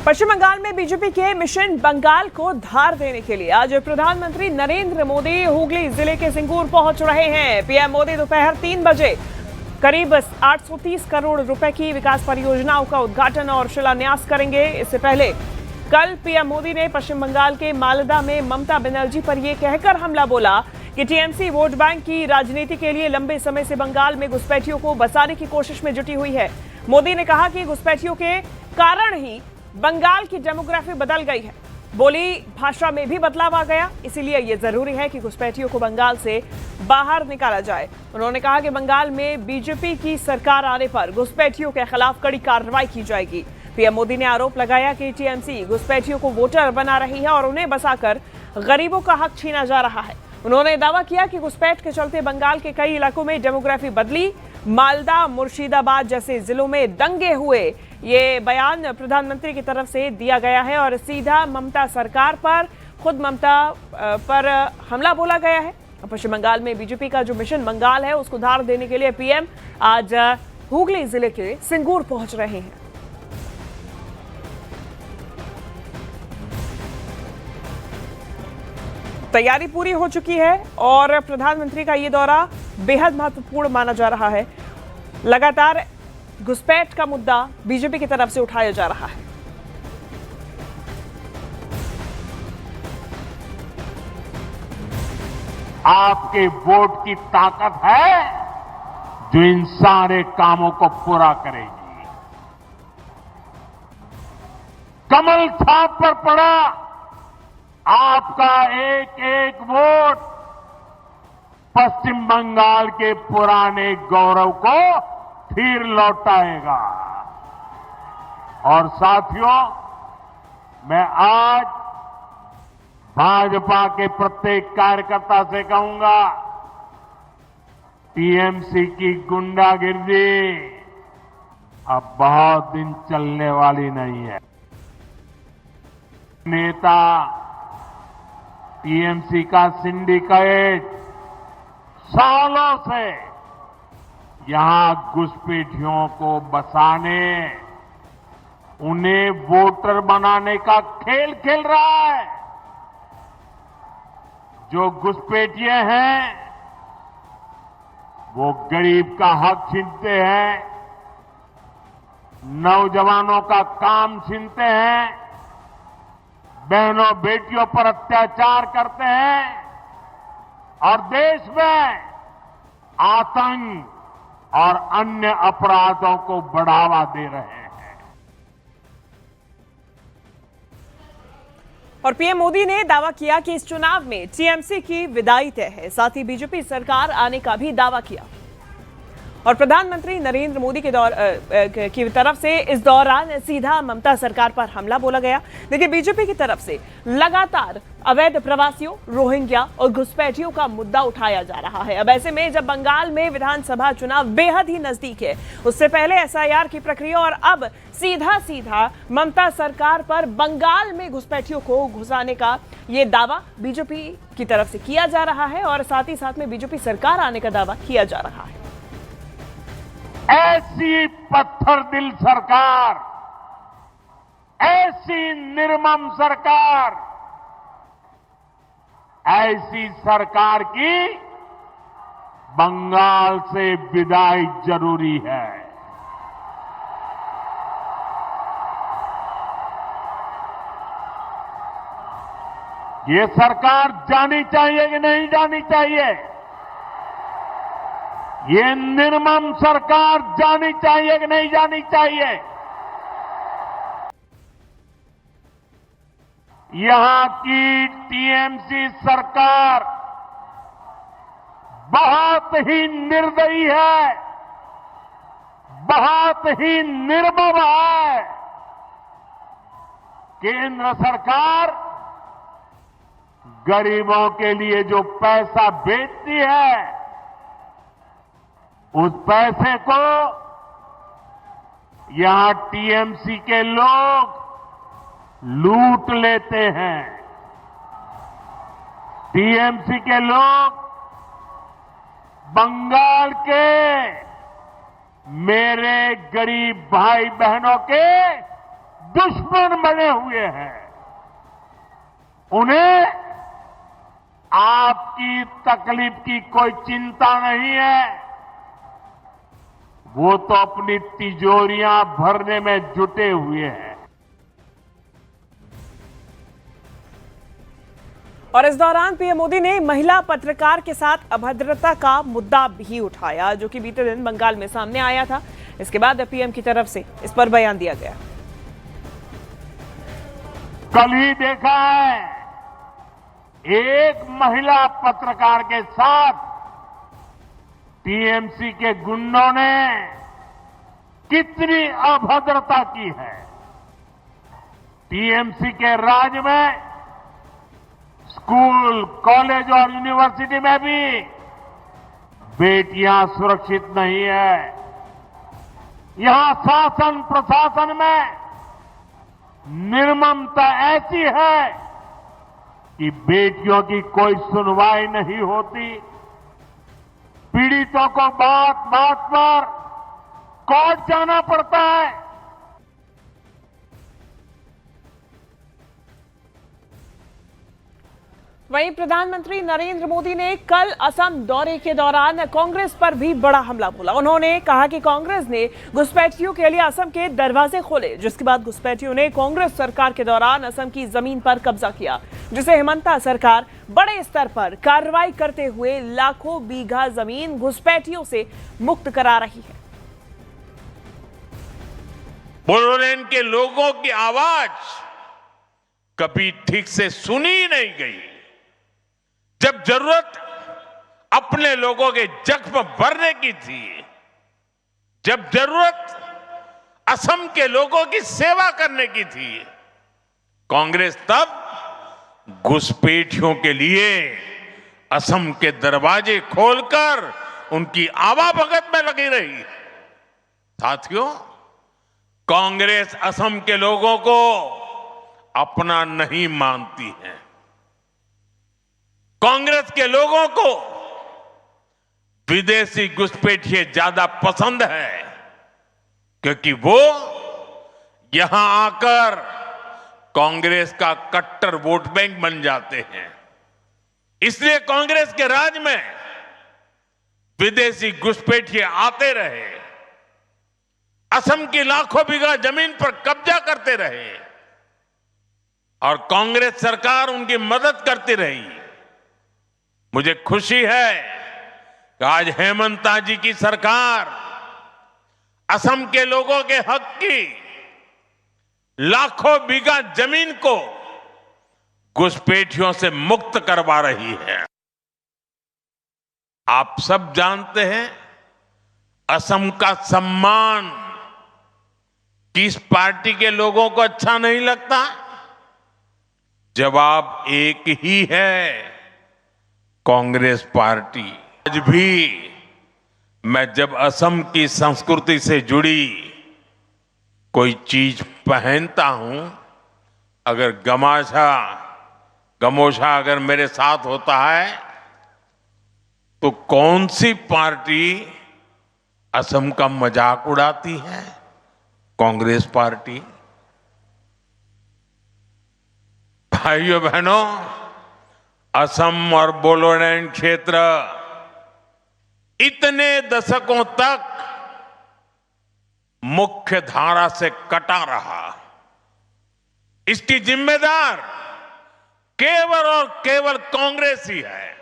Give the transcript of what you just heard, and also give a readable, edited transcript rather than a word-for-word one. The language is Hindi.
पश्चिम बंगाल में बीजेपी के मिशन बंगाल को धार देने के लिए आज प्रधानमंत्री नरेंद्र मोदी हुगली जिले के सिंगूर पहुंच रहे हैं। पीएम मोदी दोपहर 3 बजे करीब 830 करोड़ रुपए की विकास परियोजनाओं का उद्घाटन और शिलान्यास करेंगे। इससे पहले कल पीएम मोदी ने पश्चिम बंगाल के मालदा में ममता बनर्जी पर यह कहकर हमला बोला कि टीएमसी वोट बैंक की राजनीति के लिए लंबे समय से बंगाल में घुसपैठियों को बसाने की कोशिश में जुटी हुई है। मोदी ने कहा कि घुसपैठियों के कारण ही बंगाल की डेमोग्राफी बदल गई है। बोली भाषा में भी बदलाव आ गया, इसीलिए यह जरूरी है कि घुसपैठियों को बंगाल से बाहर निकाला जाए। उन्होंने कहा कि बंगाल में बीजेपी की सरकार आने पर घुसपैठियों के खिलाफ कड़ी कार्रवाई की जाएगी। पीएम मोदी ने आरोप लगाया कि टीएमसी घुसपैठियों को वोटर बना रही है और उन्हें बसाकर गरीबों का हक छीना जा रहा है। उन्होंने दावा किया कि घुसपैठ के चलते बंगाल के कई इलाकों में डेमोग्राफी बदली, मालदा, मुर्शिदाबाद जैसे जिलों में दंगे हुए। ये बयान प्रधानमंत्री की तरफ से दिया गया है और सीधा ममता सरकार पर, खुद ममता पर हमला बोला गया है। पश्चिम बंगाल में बीजेपी का जो मिशन बंगाल है उसको धार देने के लिए पीएम आज हुगली जिले के सिंगूर पहुंच रहे हैं। तैयारी पूरी हो चुकी है और प्रधानमंत्री का ये दौरा बेहद महत्वपूर्ण माना जा रहा है। लगातार घुसपैठ का मुद्दा बीजेपी की तरफ से उठाया जा रहा है। आपके वोट की ताकत है जो इन सारे कामों को पूरा करेगी। कमल छाप पर पड़ा आपका एक एक वोट पश्चिम बंगाल के पुराने गौरव को फिर लौटाएगा। और साथियों, मैं आज भाजपा के प्रत्येक कार्यकर्ता से कहूंगा, टीएमसी की गुंडागिर्दी अब बहुत दिन चलने वाली नहीं है। नेता टीएमसी का सिंडिकेट सालों से यहां घुसपैठियों को बसाने, उन्हें वोटर बनाने का खेल खेल रहा है। जो घुसपैठिए हैं वो गरीब का हक छीनते हैं, नौजवानों का काम छीनते हैं, बहनों बेटियों पर अत्याचार करते हैं और देश में आतंक और अन्य अपराधों को बढ़ावा दे रहे हैं। और पीएम मोदी ने दावा किया कि इस चुनाव में टीएमसी की विदाई तय है। साथ ही बीजेपी सरकार आने का भी दावा किया। और प्रधानमंत्री नरेंद्र मोदी की तरफ से इस दौरान सीधा ममता सरकार पर हमला बोला गया। देखिए, बीजेपी की तरफ से लगातार अवैध प्रवासियों, रोहिंग्या और घुसपैठियों का मुद्दा उठाया जा रहा है। अब ऐसे में जब बंगाल में विधानसभा चुनाव बेहद ही नजदीक है, उससे पहले एसआईआर की प्रक्रिया और अब सीधा ममता सरकार पर बंगाल में घुसपैठियों को घुसाने का ये दावा बीजेपी की तरफ से किया जा रहा है और साथ ही साथ में बीजेपी सरकार आने का दावा किया जा रहा है। ऐसी पत्थर दिल सरकार, ऐसी निर्मम सरकार, ऐसी सरकार की बंगाल से विदाई जरूरी है। ये सरकार जानी चाहिए कि नहीं जानी चाहिए? ये निर्मम सरकार जानी चाहिए कि नहीं जानी चाहिए? यहां की टीएमसी सरकार बहुत ही निर्दयी है, बहुत ही निर्मम है। केंद्र सरकार गरीबों के लिए जो पैसा बेचती है, उस पैसे को यहां टीएमसी के लोग लूट लेते हैं। टीएमसी के लोग बंगाल के मेरे गरीब भाई बहनों के दुश्मन बने हुए हैं, उन्हें आपकी तकलीफ की कोई चिंता नहीं है। वो तो अपनी तिजोरियां भरने में जुटे हुए हैं। और इस दौरान पीएम मोदी ने महिला पत्रकार के साथ अभद्रता का मुद्दा भी उठाया, जो कि बीते दिन बंगाल में सामने आया था। इसके बाद पीएम की तरफ से इस पर बयान दिया गया। कल ही देखा है, एक महिला पत्रकार के साथ टीएमसी के गुंडों ने कितनी अभद्रता की है। टीएमसी के राज में स्कूल, कॉलेज और यूनिवर्सिटी में भी बेटियां सुरक्षित नहीं है। यहां शासन प्रशासन में निर्ममता ऐसी है कि बेटियों की कोई सुनवाई नहीं होती। पीड़ितों को बात बात पर कोर्ट जाना पड़ता है। वहीं प्रधानमंत्री नरेंद्र मोदी ने कल असम दौरे के दौरान कांग्रेस पर भी बड़ा हमला बोला। उन्होंने कहा कि कांग्रेस ने घुसपैठियों के लिए असम के दरवाजे खोले, जिसके बाद घुसपैठियों ने कांग्रेस सरकार के दौरान असम की जमीन पर कब्जा किया, जिसे हेमंता सरकार बड़े स्तर पर कार्रवाई करते हुए लाखों बीघा जमीन घुसपैठियों से मुक्त करा रही है। बोडोलैंड के लोगों की आवाज कभी ठीक से सुनी नहीं गई। जब जरूरत अपने लोगों के जख्म भरने की थी, जब जरूरत असम के लोगों की सेवा करने की थी, कांग्रेस तब घुसपैठियों के लिए असम के दरवाजे खोलकर उनकी आवाभगत में लगी रही। साथियों, कांग्रेस असम के लोगों को अपना नहीं मानती है। कांग्रेस के लोगों को विदेशी घुसपैठिए ज्यादा पसंद है, क्योंकि वो यहां आकर कांग्रेस का कट्टर वोट बैंक बन जाते हैं। इसलिए कांग्रेस के राज में विदेशी घुसपैठिए आते रहे, असम की लाखों बीघा जमीन पर कब्जा करते रहे और कांग्रेस सरकार उनकी मदद करती रही। मुझे खुशी है कि आज हेमंता जी की सरकार असम के लोगों के हक की लाखों बीघा जमीन को घुसपैठियों से मुक्त करवा रही है। आप सब जानते हैं, असम का सम्मान किस पार्टी के लोगों को अच्छा नहीं लगता? जवाब एक ही है, कांग्रेस पार्टी। आज भी मैं जब असम की संस्कृति से जुड़ी कोई चीज पहनता हूं, अगर गमोछा अगर मेरे साथ होता है, तो कौन सी पार्टी असम का मजाक उड़ाती है? कांग्रेस पार्टी। भाइयों बहनों, असम और बोडोलैंड क्षेत्र इतने दशकों तक मुख्य धारा से कटा रहा। इसकी जिम्मेदार केवल और केवल कांग्रेस ही है।